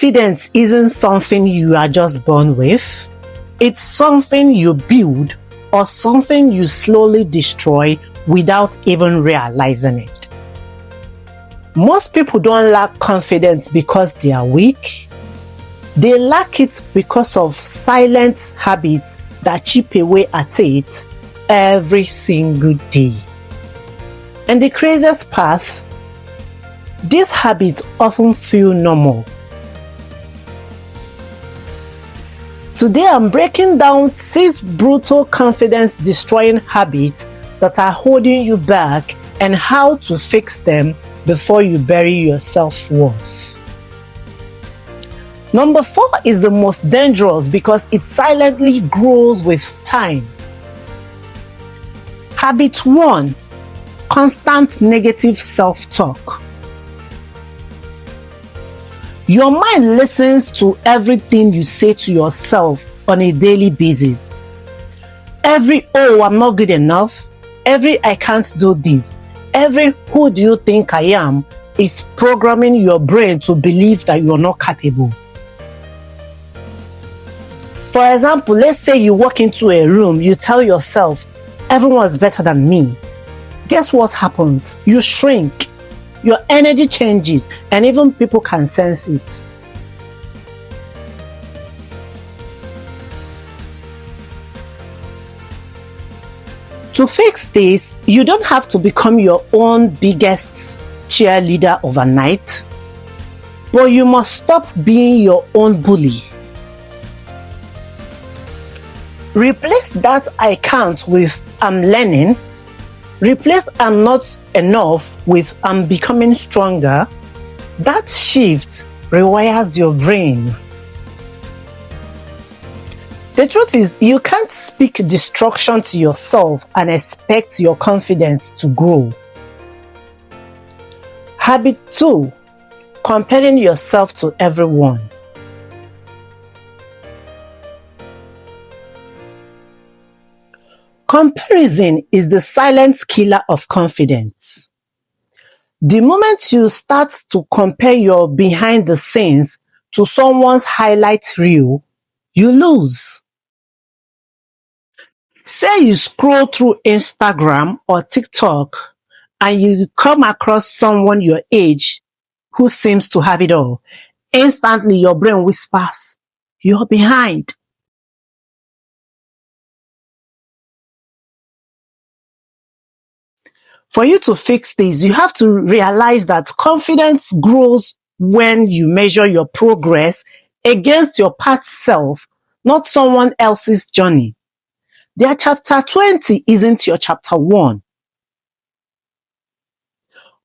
Confidence isn't something you are just born with. It's something you build or something you slowly destroy without even realizing it. Most people don't lack confidence because they are weak. They lack it because of silent habits that chip away at it every single day. And the craziest part, these habits often feel normal. Today I'm breaking down 6 brutal confidence destroying habits that are holding you back and how to fix them before you bury your self-worth. Number 4 is the most dangerous because it silently grows with time. Habit 1. Constant negative self-talk. Your mind listens to everything you say to yourself on a daily basis. Every "oh, I'm not good enough," every "I can't do this," every "who do you think I am" is programming your brain to believe that you're not capable. For example, let's say you walk into a room, you tell yourself, "Everyone's better than me." Guess what happens? You shrink. Your energy changes, and even people can sense it. To fix this, you don't have to become your own biggest cheerleader overnight, but you must stop being your own bully. Replace that "I can't" with "I'm learning." Replace "I'm not enough" with "I'm becoming stronger." That shift rewires your brain. The truth is, you can't speak destruction to yourself and expect your confidence to grow. Habit 2. Comparing yourself to everyone. Comparison is the silent killer of confidence. The moment you start to compare your behind the scenes to someone's highlight reel, you lose. Say you scroll through Instagram or TikTok and you come across someone your age who seems to have it all. Instantly your brain whispers, "You're behind." For you to fix this, you have to realize that confidence grows when you measure your progress against your past self, not someone else's journey. Their chapter 20 isn't your chapter 1.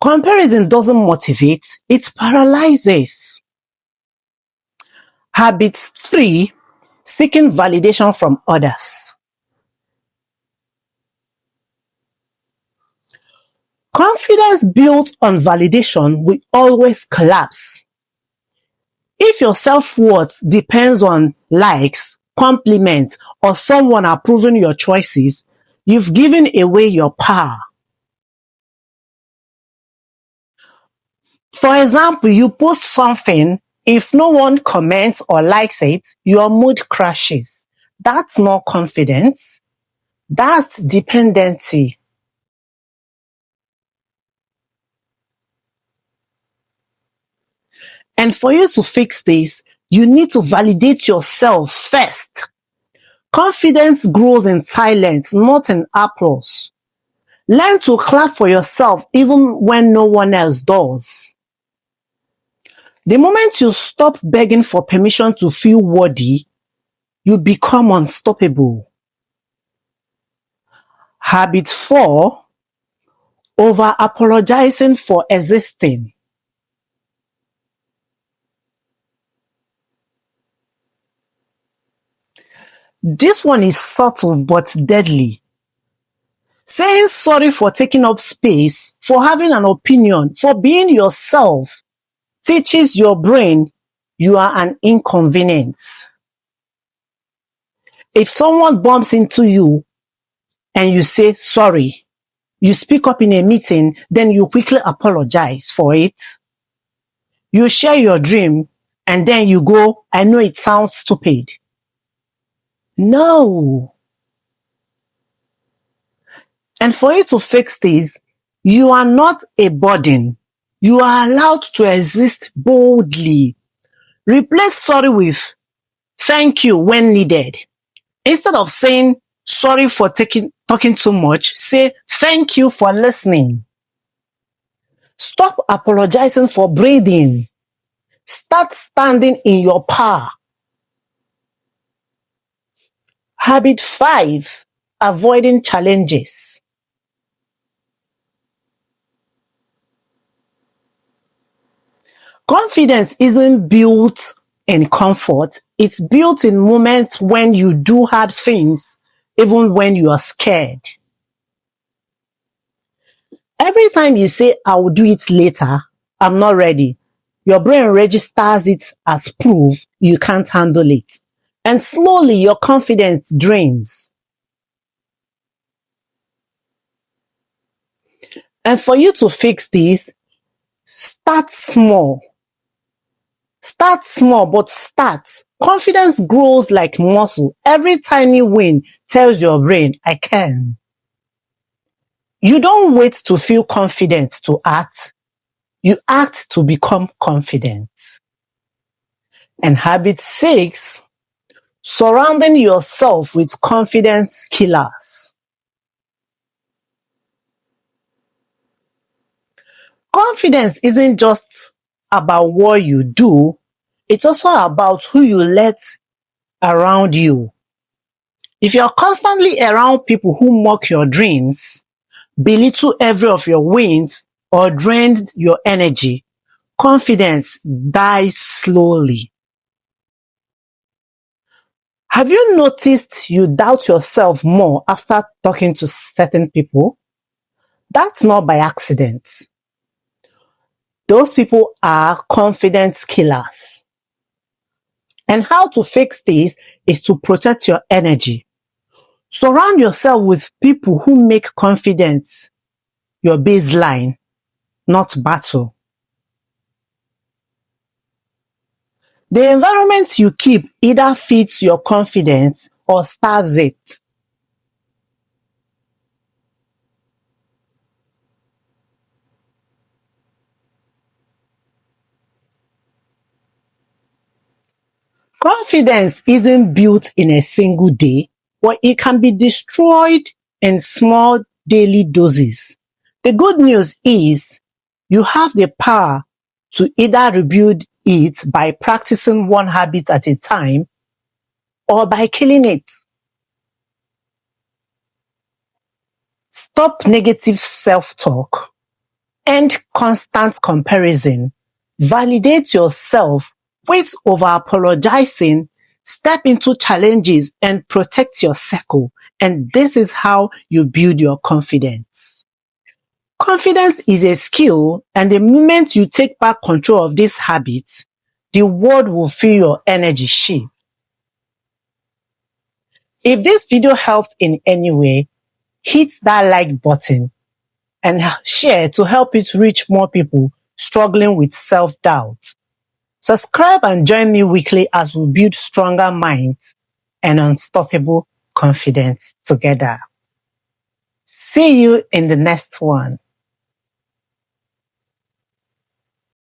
Comparison doesn't motivate, it paralyzes. Habit 3. Seeking validation from others. Confidence built on validation will always collapse. If your self-worth depends on likes, compliments, or someone approving your choices, you've given away your power. For example, you post something, if no one comments or likes it, your mood crashes. That's not confidence. That's dependency. And for you to fix this, you need to validate yourself first. Confidence grows in silence, not in applause. Learn to clap for yourself even when no one else does. The moment you stop begging for permission to feel worthy, you become unstoppable. Habit 4. Over-apologizing for existing. This one is subtle but deadly. Saying sorry for taking up space, for having an opinion, for being yourself, teaches your brain you are an inconvenience. If someone bumps into you and you say sorry, you speak up in a meeting, then you quickly apologize for it. You share your dream, and then you go, I know it sounds stupid. No. And for you to fix this, you are not a burden. You are allowed to exist boldly. Replace sorry with thank you when needed. Instead of saying sorry for talking too much, say thank you for listening. Stop apologizing for breathing. Start standing in your power. Habit 5, avoiding challenges. Confidence isn't built in comfort. It's built in moments when you do hard things, even when you are scared. Every time you say, I will do it later, I'm not ready, your brain registers it as proof you can't handle it. And slowly your confidence drains. And for you to fix this, start small. Start small, but start. Confidence grows like muscle. Every tiny win tells your brain, I can. You don't wait to feel confident to act. You act to become confident. And habit 6, surrounding yourself with confidence killers. Confidence isn't just about what you do, it's also about who you let around you. If you're constantly around people who mock your dreams, belittle every of your wins, or drain your energy, confidence dies slowly. Have you noticed you doubt yourself more after talking to certain people? That's not by accident. Those people are confidence killers. And how to fix this is to protect your energy. Surround yourself with people who make confidence your baseline, not battle. The environment you keep either feeds your confidence or starves it. Confidence isn't built in a single day, but it can be destroyed in small daily doses. The good news is you have the power to either rebuild it by practicing one habit at a time or by killing it. Stop negative self-talk. End constant comparison. Validate yourself. Wait over apologizing. Step into challenges and protect your circle. And this is how you build your confidence. Confidence is a skill, and the moment you take back control of these habits, the world will feel your energy shift. If this video helped in any way, hit that like button and share to help it reach more people struggling with self-doubt. Subscribe and join me weekly as we build stronger minds and unstoppable confidence together. See you in the next one.